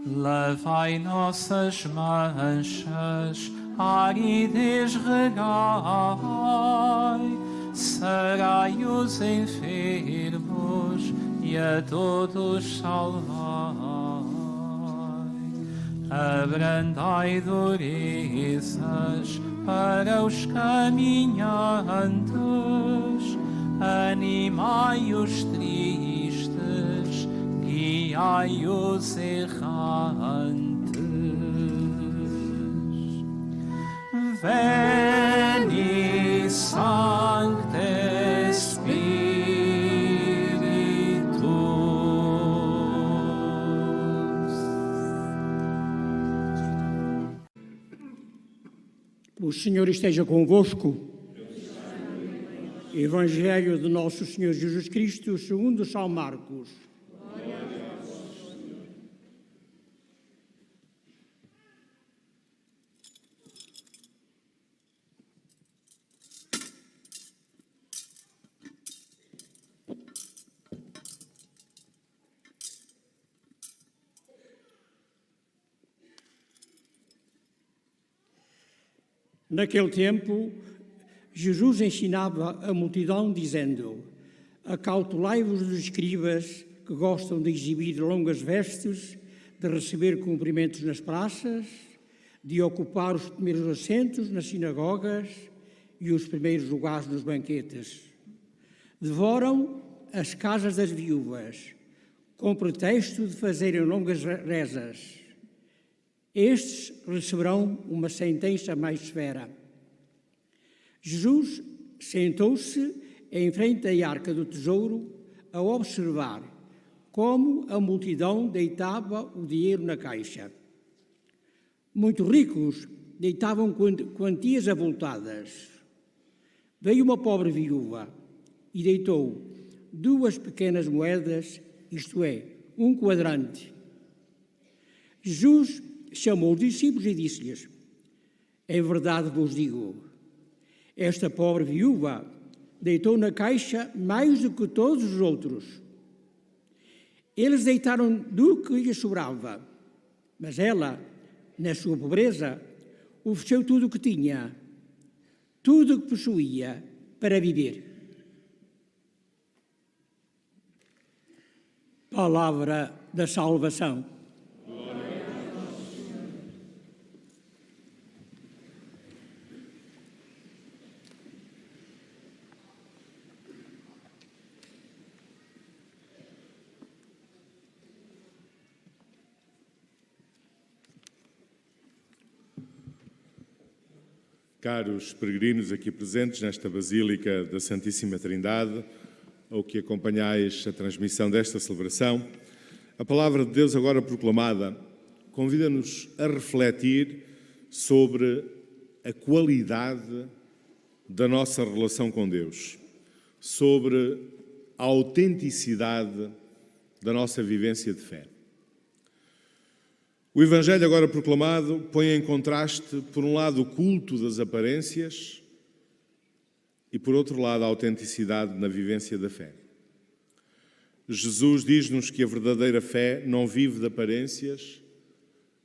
Lavai nossas manchas, aridez regai, sarai os enfermos e a todos salvai. Abrandai durezas para os caminhantes, animai os tristes, guiai os errantes. Veni, Sancte Spiritus. O Senhor esteja convosco. Evangelho de Nosso Senhor Jesus Cristo, segundo São Marcos. Naquele tempo, Jesus ensinava a multidão, dizendo: acautelai-vos dos escribas que gostam de exibir longas vestes, de receber cumprimentos nas praças, de ocupar os primeiros assentos nas sinagogas e os primeiros lugares nos banquetes. Devoram as casas das viúvas, com pretexto de fazerem longas rezas. Estes receberão uma sentença mais severa. Jesus sentou-se em frente à arca do tesouro a observar como a multidão deitava o dinheiro na caixa. Muito ricos deitavam quantias avultadas. Veio uma pobre viúva e deitou 2 pequenas moedas, isto é, 1 quadrante. Jesus chamou os discípulos e disse-lhes: em verdade vos digo, esta pobre viúva deitou na caixa mais do que todos os outros. Eles deitaram do que lhes sobrava, mas ela, na sua pobreza, ofereceu tudo o que tinha, tudo o que possuía, para viver. Palavra da salvação. Caros peregrinos aqui presentes nesta Basílica da Santíssima Trindade, ou que acompanhais a transmissão desta celebração, a Palavra de Deus agora proclamada convida-nos a refletir sobre a qualidade da nossa relação com Deus, sobre a autenticidade da nossa vivência de fé. O Evangelho agora proclamado põe em contraste, por um lado, o culto das aparências e, por outro lado, a autenticidade na vivência da fé. Jesus diz-nos que a verdadeira fé não vive de aparências,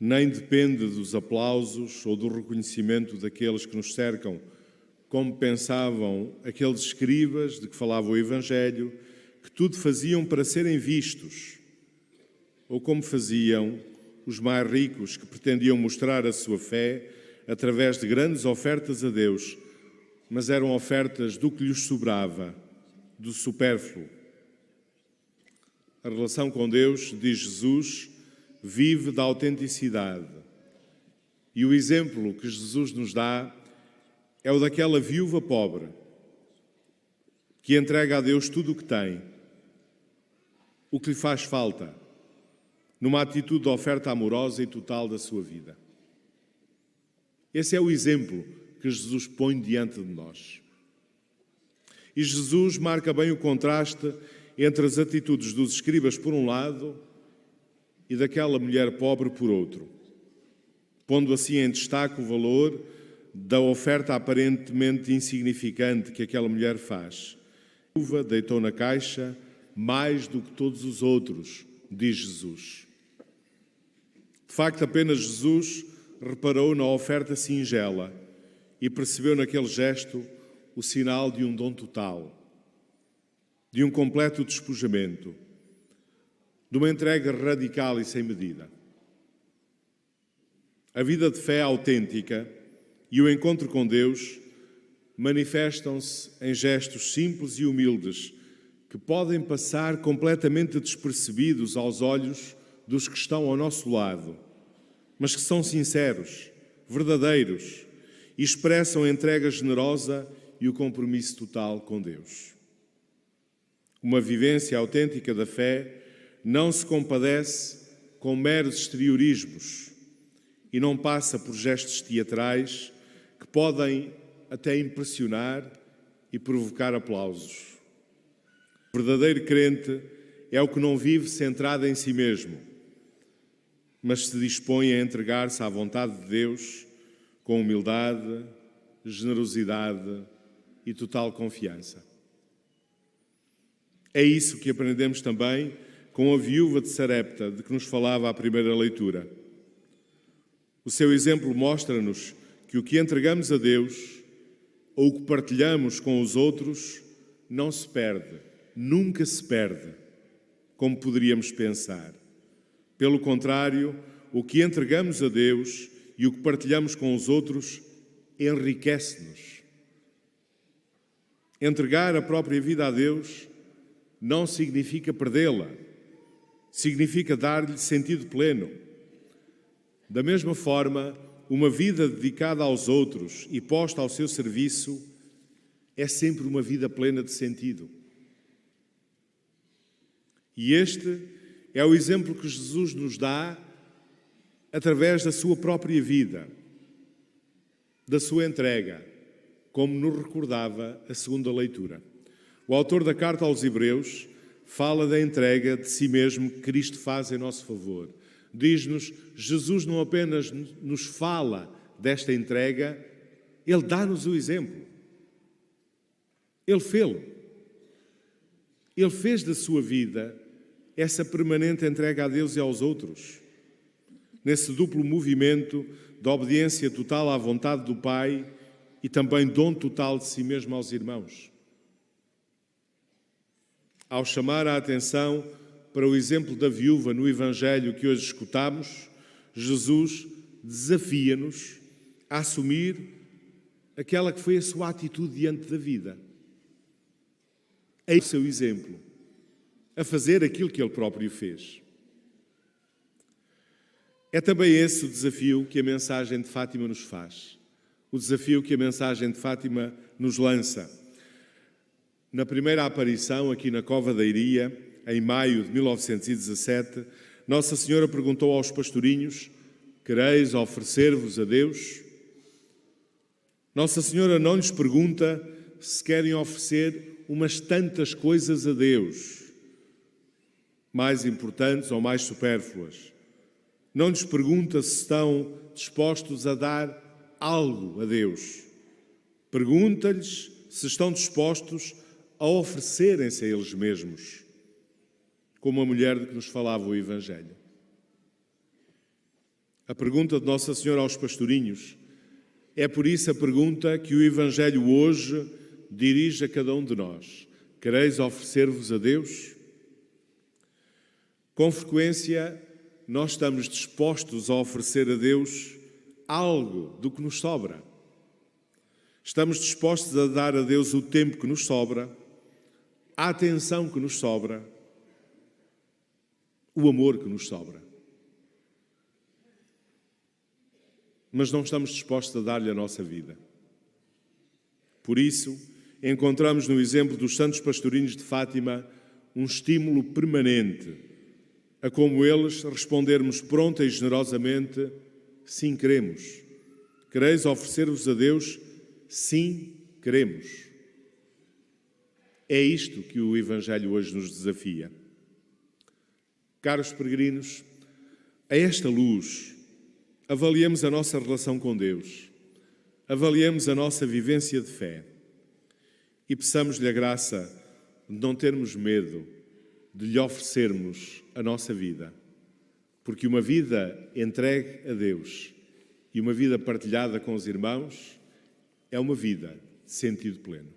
nem depende dos aplausos ou do reconhecimento daqueles que nos cercam, como pensavam aqueles escribas de que falava o Evangelho, que tudo faziam para serem vistos, ou como faziam os mais ricos, que pretendiam mostrar a sua fé através de grandes ofertas a Deus, mas eram ofertas do que lhes sobrava, do supérfluo. A relação com Deus, diz Jesus, vive da autenticidade. E o exemplo que Jesus nos dá é o daquela viúva pobre, que entrega a Deus tudo o que tem, o que lhe faz falta, numa atitude de oferta amorosa e total da sua vida. Esse é o exemplo que Jesus põe diante de nós. E Jesus marca bem o contraste entre as atitudes dos escribas por um lado e daquela mulher pobre por outro, pondo assim em destaque o valor da oferta aparentemente insignificante que aquela mulher faz. A viúva deitou na caixa mais do que todos os outros, diz Jesus. facto, apenas Jesus reparou na oferta singela e percebeu naquele gesto o sinal de um dom total, de um completo despojamento, de uma entrega radical e sem medida. A vida de fé autêntica e o encontro com Deus manifestam-se em gestos simples e humildes que podem passar completamente despercebidos aos olhos dos que estão ao nosso lado, mas que são sinceros, verdadeiros e expressam a entrega generosa e o compromisso total com Deus. Uma vivência autêntica da fé não se compadece com meros exteriorismos e não passa por gestos teatrais que podem até impressionar e provocar aplausos. O verdadeiro crente é o que não vive centrado em si mesmo, mas se dispõe a entregar-se à vontade de Deus com humildade, generosidade e total confiança. É isso que aprendemos também com a viúva de Sarepta, de que nos falava a primeira leitura. O seu exemplo mostra-nos que o que entregamos a Deus ou o que partilhamos com os outros não se perde, nunca se perde, como poderíamos pensar. Pelo contrário, o que entregamos a Deus e o que partilhamos com os outros enriquece-nos. Entregar a própria vida a Deus não significa perdê-la, significa dar-lhe sentido pleno. Da mesma forma, uma vida dedicada aos outros e posta ao seu serviço é sempre uma vida plena de sentido. E este é o exemplo que Jesus nos dá através da sua própria vida, da sua entrega, como nos recordava a segunda leitura. O autor da carta aos Hebreus fala da entrega de si mesmo que Cristo faz em nosso favor. Diz-nos, Jesus não apenas nos fala desta entrega, Ele dá-nos o exemplo. Ele fê-lo. Ele fez da sua vida essa permanente entrega a Deus e aos outros, nesse duplo movimento da obediência total à vontade do Pai e também dom total de si mesmo aos irmãos. Ao chamar a atenção para o exemplo da viúva no Evangelho que hoje escutamos, Jesus desafia-nos a assumir aquela que foi a sua atitude diante da vida. É o seu exemplo, a fazer aquilo que Ele próprio fez. É também esse o desafio que a mensagem de Fátima nos faz, o desafio que a mensagem de Fátima nos lança. Na primeira aparição aqui na Cova da Iria, em maio de 1917, Nossa Senhora perguntou aos pastorinhos: quereis oferecer-vos a Deus? Nossa Senhora não lhes pergunta se querem oferecer umas tantas coisas a Deus, mais importantes ou mais supérfluas. Não lhes pergunta se estão dispostos a dar algo a Deus. Pergunta-lhes se estão dispostos a oferecerem-se a eles mesmos, como a mulher de que nos falava o Evangelho. A pergunta de Nossa Senhora aos pastorinhos é, por isso, a pergunta que o Evangelho hoje dirige a cada um de nós. Quereis oferecer-vos a Deus? Com frequência, nós estamos dispostos a oferecer a Deus algo do que nos sobra. Estamos dispostos a dar a Deus o tempo que nos sobra, a atenção que nos sobra, o amor que nos sobra. Mas não estamos dispostos a dar-lhe a nossa vida. Por isso, encontramos no exemplo dos santos pastorinhos de Fátima um estímulo permanente a, como eles, respondermos pronta e generosamente: sim, queremos. Quereis oferecer-vos a Deus? Sim, queremos. É isto que o Evangelho hoje nos desafia. Caros peregrinos, a esta luz, avaliemos a nossa relação com Deus, avaliemos a nossa vivência de fé e peçamos-lhe a graça de não termos medo de lhe oferecermos a nossa vida, Porque uma vida entregue a Deus e uma vida partilhada com os irmãos é uma vida de sentido pleno.